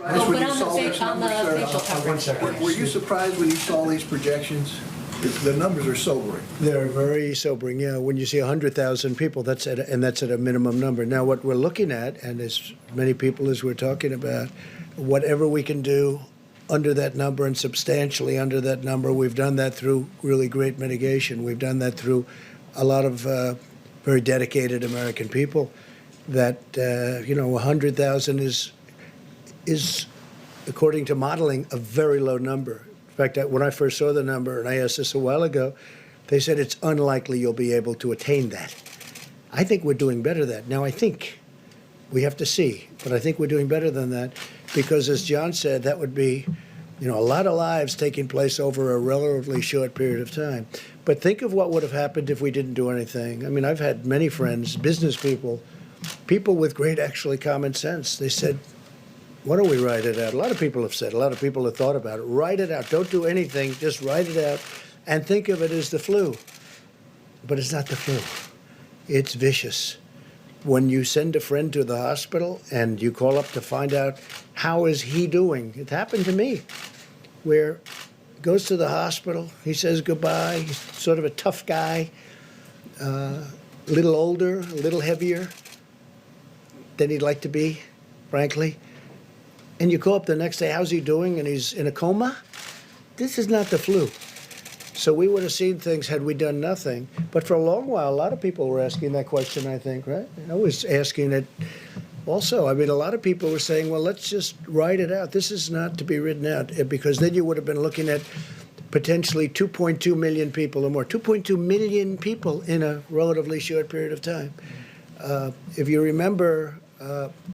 surprised when you saw these on the numbers, facial sir? coverage. Were you surprised when you saw these projections? The numbers are sobering. They're very sobering, yeah. When you see 100,000 people, that's at a minimum number. Now, what we're looking at, and as many people as we're talking about, whatever we can do under that number and substantially under that number, we've done that through really great mitigation. We've done that through a lot of very dedicated American people. That 100,000 is, according to modeling, a very low number. In fact, when I first saw the number, and I asked this a while ago, they said it's unlikely you'll be able to attain that. I think we're doing better than that. Now, I think we have to see, but I think we're doing better than that because, as John said, that would be, a lot of lives taking place over a relatively short period of time. But think of what would have happened if we didn't do anything. I mean, I've had many friends, business people with great, actually, common sense. They said, why don't we write it out? A lot of people have said, a lot of people have thought about it. Write it out. Don't do anything. Just write it out and think of it as the flu. But it's not the flu. It's vicious. When you send a friend to the hospital and you call up to find out how is he doing, it happened to me, where he goes to the hospital, he says goodbye, he's sort of a tough guy, a little older, a little heavier than he'd like to be, frankly. And you call up the next day, how's he doing? And he's in a coma? This is not the flu. So we would have seen things had we done nothing. But for a long while, a lot of people were asking that question, I think, right? I was asking it also. I mean, a lot of people were saying, well, let's just write it out. This is not to be written out, because then you would have been looking at potentially 2.2 million people or more. 2.2 million people in a relatively short period of time. If you remember,